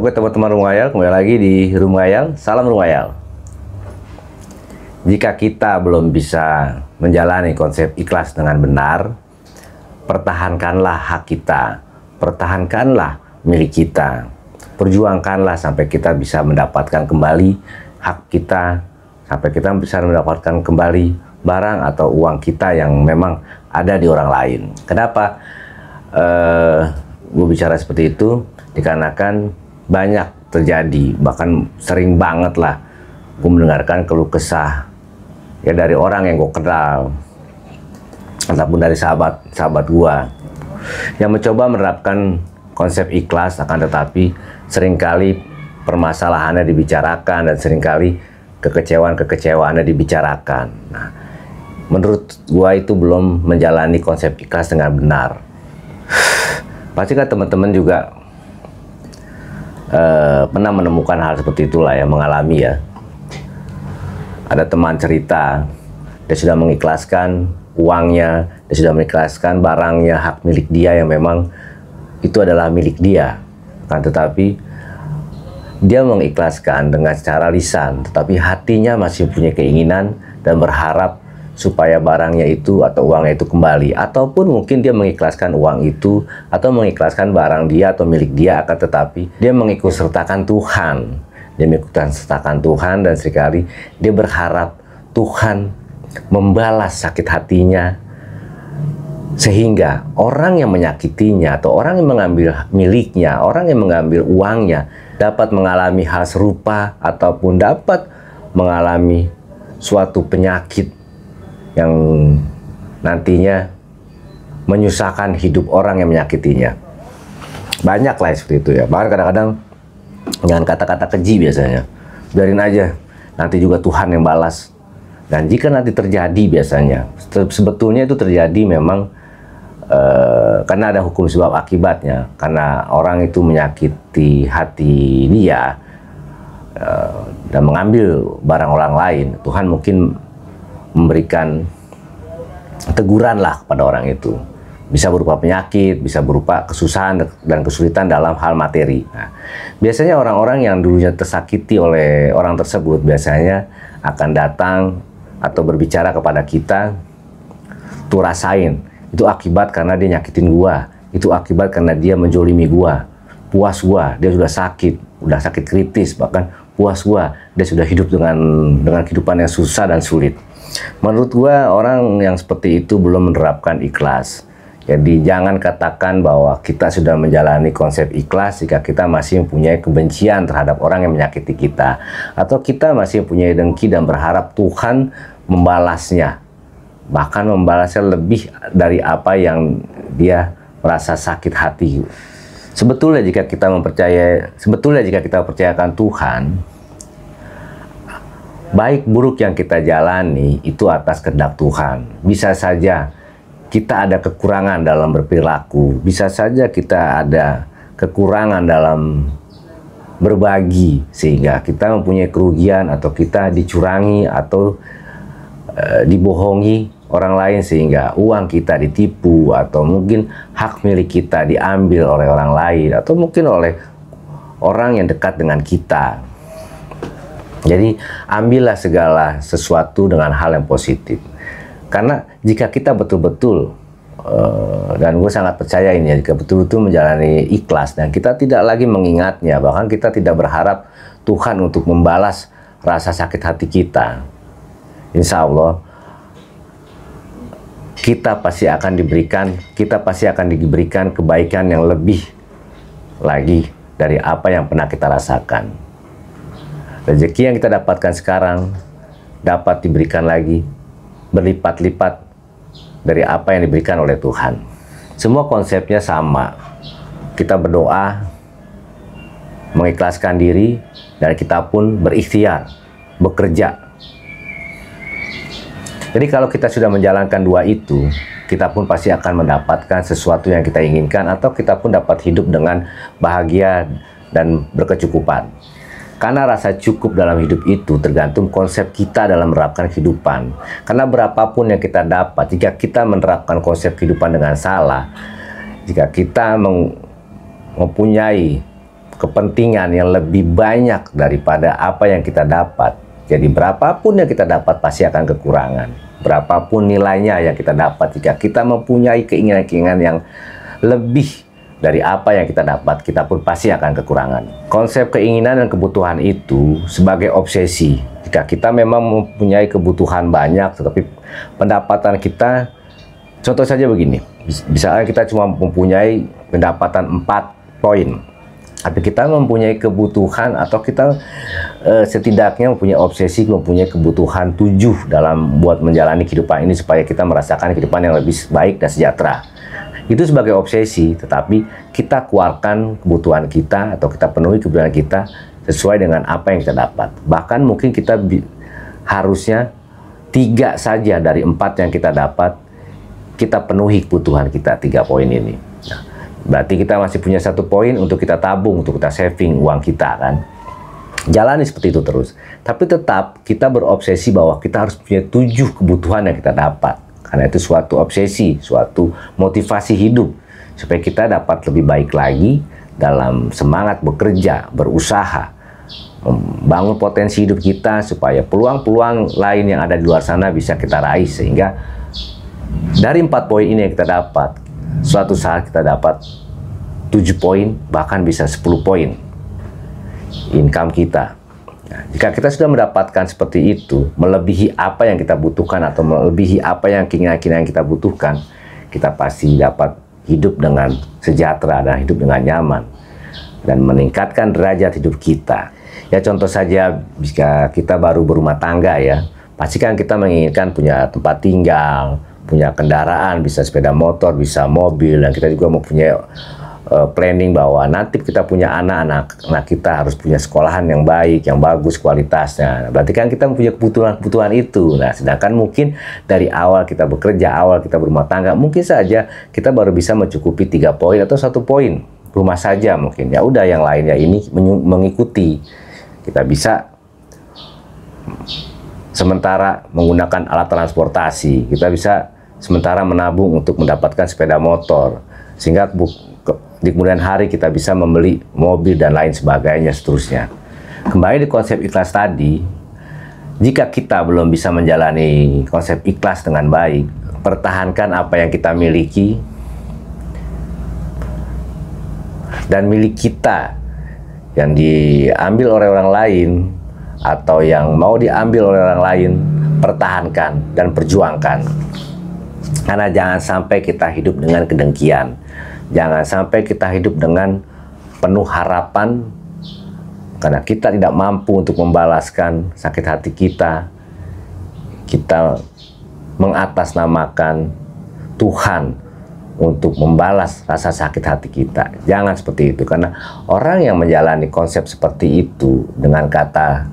Oke teman-teman Rumahayal, kembali lagi di Rumahayal. Salam Rumahayal. Jika kita belum bisa menjalani konsep ikhlas dengan benar, pertahankanlah hak kita, pertahankanlah milik kita, perjuangkanlah sampai kita bisa mendapatkan kembali hak kita, sampai kita bisa mendapatkan kembali barang atau uang kita yang memang ada di orang lain. Kenapa gue bicara seperti itu? Dikarenakan banyak terjadi, bahkan sering banget lah gue mendengarkan keluh kesah ya dari orang yang gue kenal ataupun dari sahabat gue yang mencoba menerapkan konsep ikhlas, akan tetapi seringkali permasalahannya dibicarakan dan seringkali kekecewaannya dibicarakan. Nah, menurut gue itu belum menjalani konsep ikhlas dengan benar. Pasti kan teman-teman juga pernah menemukan hal seperti itulah ya, mengalami ya. Ada teman cerita, dia sudah mengikhlaskan uangnya, dia sudah mengikhlaskan barangnya, hak milik dia yang memang itu adalah milik dia. Kan tetapi dia mengikhlaskan dengan secara lisan, tetapi hatinya masih punya keinginan dan berharap supaya barangnya itu atau uangnya itu kembali, ataupun mungkin dia mengikhlaskan uang itu atau mengikhlaskan barang dia atau milik dia, akan tetapi dia mengikutsertakan Tuhan, dan seringkali dia berharap Tuhan membalas sakit hatinya, sehingga orang yang menyakitinya atau orang yang mengambil miliknya, orang yang mengambil uangnya dapat mengalami hal serupa ataupun dapat mengalami suatu penyakit yang nantinya menyusahkan hidup orang yang menyakitinya. Banyak lah seperti itu ya. Bahkan kadang-kadang dengan kata-kata keji biasanya. Biarin aja, nanti juga Tuhan yang balas. Dan jika nanti terjadi biasanya, sebetulnya itu terjadi memang karena ada hukum sebab akibatnya. Karena orang itu menyakiti hati dia dan mengambil barang orang lain, Tuhan mungkin memberikan teguran lah kepada orang itu. Bisa berupa penyakit, bisa berupa kesusahan dan kesulitan dalam hal materi. Nah, biasanya orang-orang yang dulunya tersakiti oleh orang tersebut biasanya akan datang atau berbicara kepada kita, tuh rasain, itu akibat karena dia nyakitin gua, itu akibat karena dia menjolimi gua, puas gua, dia sudah sakit kritis, bahkan puas gua, dia sudah hidup dengan kehidupan yang susah dan sulit. Menurut gua orang yang seperti itu belum menerapkan ikhlas. Jadi jangan katakan bahwa kita sudah menjalani konsep ikhlas jika kita masih mempunyai kebencian terhadap orang yang menyakiti kita, atau kita masih mempunyai dengki dan berharap Tuhan membalasnya, bahkan membalasnya lebih dari apa yang dia merasa sakit hati. Sebetulnya jika kita percayakan Tuhan, baik buruk yang kita jalani itu atas kehendak Tuhan. Bisa saja kita ada kekurangan dalam berperilaku, bisa saja kita ada kekurangan dalam berbagi sehingga kita mempunyai kerugian, atau kita dicurangi atau dibohongi orang lain sehingga uang kita ditipu, atau mungkin hak milik kita diambil oleh orang lain, atau mungkin oleh orang yang dekat dengan kita. Jadi ambillah segala sesuatu dengan hal yang positif. Karena jika kita betul-betul, dan gue sangat percaya ini ya, jika betul-betul menjalani ikhlas dan kita tidak lagi mengingatnya, bahkan kita tidak berharap Tuhan untuk membalas rasa sakit hati kita, insya Allah kita pasti akan diberikan kebaikan yang lebih lagi dari apa yang pernah kita rasakan. Rezeki yang kita dapatkan sekarang dapat diberikan lagi berlipat-lipat dari apa yang diberikan oleh Tuhan. Semua konsepnya sama. Kita berdoa, mengikhlaskan diri, dan kita pun berikhtiar, bekerja. Jadi kalau kita sudah menjalankan dua itu, kita pun pasti akan mendapatkan sesuatu yang kita inginkan, atau kita pun dapat hidup dengan bahagia dan berkecukupan. Karena rasa cukup dalam hidup itu tergantung konsep kita dalam menerapkan kehidupan. Karena berapapun yang kita dapat, jika kita menerapkan konsep kehidupan dengan salah, jika kita mempunyai kepentingan yang lebih banyak daripada apa yang kita dapat. Jadi berapapun yang kita dapat pasti akan kekurangan. Berapapun nilainya yang kita dapat, jika kita mempunyai keinginan-keinginan yang lebih dari apa yang kita dapat, kita pun pasti akan kekurangan. Konsep keinginan dan kebutuhan itu sebagai obsesi. Jika kita memang mempunyai kebutuhan banyak, tetapi pendapatan kita, contoh saja begini, misalnya kita cuma mempunyai pendapatan 4 poin, tapi kita mempunyai kebutuhan atau kita setidaknya mempunyai obsesi, mempunyai kebutuhan 7 dalam buat menjalani kehidupan ini supaya kita merasakan kehidupan yang lebih baik dan sejahtera. Itu sebagai obsesi, tetapi kita keluarkan kebutuhan kita atau kita penuhi kebutuhan kita sesuai dengan apa yang kita dapat. Bahkan mungkin kita harusnya 3 saja dari 4 yang kita dapat, kita penuhi kebutuhan kita 3 poin ini. Nah, berarti kita masih punya 1 poin untuk kita tabung, untuk kita saving uang kita kan. Jalani seperti itu terus. Tapi tetap kita berobsesi bahwa kita harus punya 7 kebutuhan yang kita dapat. Karena itu suatu obsesi, suatu motivasi hidup supaya kita dapat lebih baik lagi dalam semangat bekerja, berusaha, membangun potensi hidup kita supaya peluang-peluang lain yang ada di luar sana bisa kita raih, sehingga dari 4 poin ini yang kita dapat, suatu saat kita dapat 7 poin, bahkan bisa 10 poin income kita. Nah, jika kita sudah mendapatkan seperti itu, melebihi apa yang kita butuhkan atau melebihi apa yang keinginan-keinginan kita butuhkan, kita pasti dapat hidup dengan sejahtera dan hidup dengan nyaman dan meningkatkan derajat hidup kita. Ya contoh saja, jika kita baru berumah tangga ya, pasti kan kita menginginkan punya tempat tinggal, punya kendaraan, bisa sepeda motor, bisa mobil, dan kita juga mempunyai planning bahwa nanti kita punya anak kita harus punya sekolahan yang baik, yang bagus kualitasnya. Nah, berarti kan kita mempunyai kebutuhan-kebutuhan itu. Nah, sedangkan mungkin dari awal kita bekerja, awal kita berumah tangga, mungkin saja kita baru bisa mencukupi 3 poin atau 1 poin rumah saja mungkin. Ya udah, yang lainnya ini mengikuti. Kita bisa sementara menggunakan alat transportasi, kita bisa sementara menabung untuk mendapatkan sepeda motor, sehingga di kemudian hari kita bisa membeli mobil dan lain sebagainya seterusnya. Kembali di konsep ikhlas tadi, jika kita belum bisa menjalani konsep ikhlas dengan baik, pertahankan apa yang kita miliki, dan milik kita yang diambil oleh orang lain atau yang mau diambil oleh orang lain, pertahankan dan perjuangkan. Karena jangan sampai kita hidup dengan kedengkian. Jangan sampai kita hidup dengan penuh harapan karena kita tidak mampu untuk membalaskan sakit hati kita. Kita mengatasnamakan Tuhan untuk membalas rasa sakit hati kita. Jangan seperti itu, karena orang yang menjalani konsep seperti itu dengan kata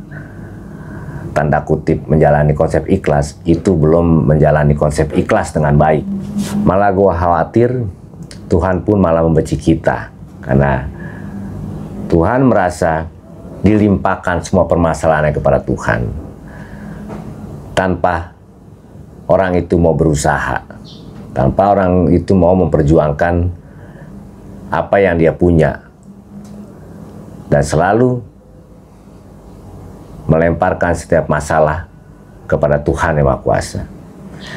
tanda kutip menjalani konsep ikhlas, itu belum menjalani konsep ikhlas dengan baik. Malah gua khawatir Tuhan pun malah membenci kita, karena Tuhan merasa dilimpahkan semua permasalahannya kepada Tuhan tanpa orang itu mau berusaha, tanpa orang itu mau memperjuangkan apa yang dia punya, dan selalu melemparkan setiap masalah kepada Tuhan yang Maha Kuasa.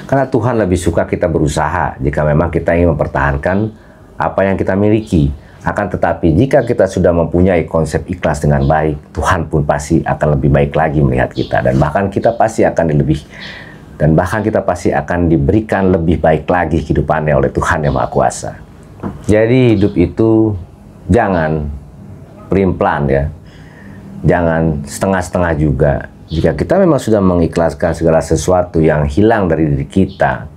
Karena Tuhan lebih suka kita berusaha jika memang kita ingin mempertahankan apa yang kita miliki. Akan tetapi jika kita sudah mempunyai konsep ikhlas dengan baik, Tuhan pun pasti akan lebih baik lagi melihat kita, dan bahkan kita pasti akan diberikan lebih baik lagi kehidupannya oleh Tuhan yang Maha Kuasa. Jadi hidup itu jangan pelin-pelan ya, jangan setengah-setengah juga. Jika kita memang sudah mengikhlaskan segala sesuatu yang hilang dari diri kita,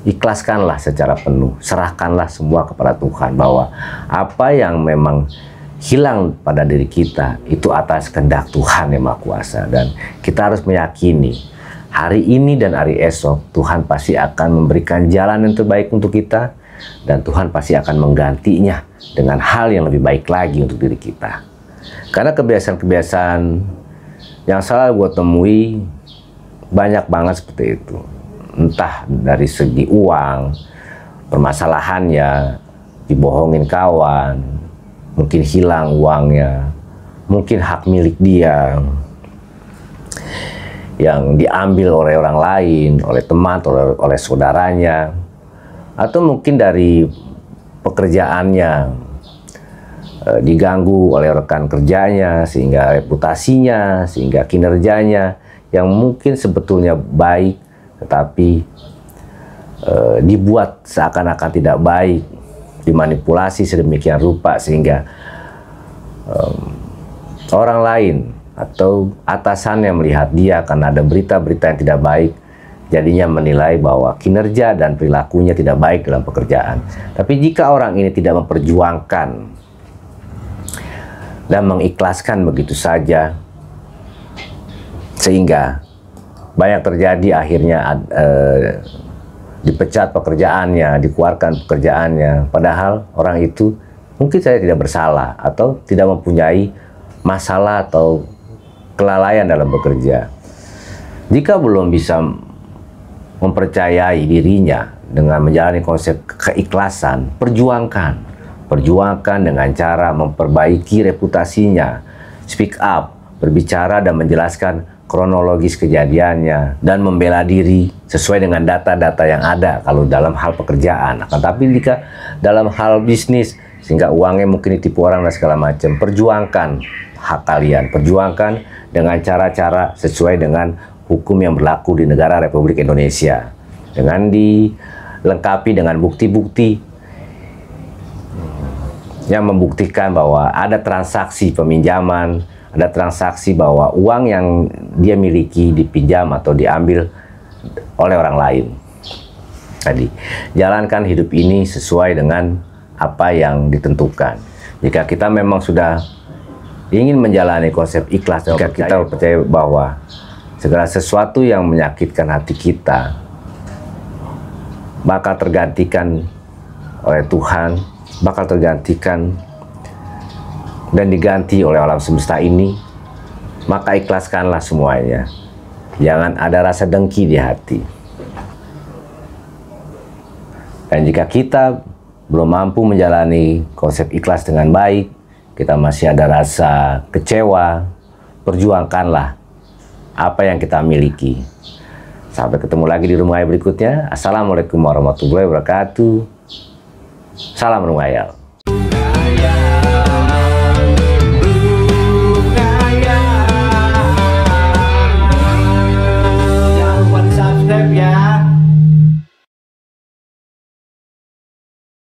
ikhlaskanlah secara penuh, serahkanlah semua kepada Tuhan, bahwa apa yang memang hilang pada diri kita itu atas kehendak Tuhan yang Maha Kuasa. Dan kita harus meyakini hari ini dan hari esok Tuhan pasti akan memberikan jalan yang terbaik untuk kita, dan Tuhan pasti akan menggantinya dengan hal yang lebih baik lagi untuk diri kita. Karena kebiasaan-kebiasaan yang salah buat temui banyak banget seperti itu. Entah dari segi uang, permasalahannya, dibohongin kawan, mungkin hilang uangnya, mungkin hak milik dia yang diambil oleh orang lain, oleh teman, oleh saudaranya, atau mungkin dari pekerjaannya diganggu oleh rekan kerjanya, sehingga reputasinya, sehingga kinerjanya yang mungkin sebetulnya baik, tetapi dibuat seakan-akan tidak baik, dimanipulasi sedemikian rupa sehingga orang lain atau atasannya melihat dia karena ada berita-berita yang tidak baik, jadinya menilai bahwa kinerja dan perilakunya tidak baik dalam pekerjaan. Tapi jika orang ini tidak memperjuangkan dan mengikhlaskan begitu saja, sehingga banyak terjadi akhirnya dipecat pekerjaannya, dikeluarkan pekerjaannya, padahal orang itu mungkin saja tidak bersalah atau tidak mempunyai masalah atau kelalaian dalam bekerja. Jika belum bisa mempercayai dirinya dengan menjalani konsep keikhlasan, perjuangkan dengan cara memperbaiki reputasinya, speak up, berbicara dan menjelaskan kronologis kejadiannya, dan membela diri sesuai dengan data-data yang ada kalau dalam hal pekerjaan. Akan tapi jika dalam hal bisnis, sehingga uangnya mungkin ditipu orang dan segala macam, perjuangkan hak kalian, perjuangkan dengan cara-cara sesuai dengan hukum yang berlaku di negara Republik Indonesia, dengan dilengkapi dengan bukti-bukti yang membuktikan bahwa ada transaksi peminjaman, ada transaksi bahwa uang yang dia miliki dipinjam atau diambil oleh orang lain. Tadi, jalankan hidup ini sesuai dengan apa yang ditentukan. Jika kita memang sudah ingin menjalani konsep ikhlas, jika kita percaya bahwa segala sesuatu yang menyakitkan hati kita bakal tergantikan oleh Tuhan, bakal tergantikan dan diganti oleh alam semesta ini, maka ikhlaskanlah semuanya. Jangan ada rasa dengki di hati. Dan jika kita belum mampu menjalani konsep ikhlas dengan baik, kita masih ada rasa kecewa, perjuangkanlah apa yang kita miliki. Sampai ketemu lagi di Rumah Hayal berikutnya. Assalamualaikum warahmatullahi wabarakatuh. Salam Rumah Hayal.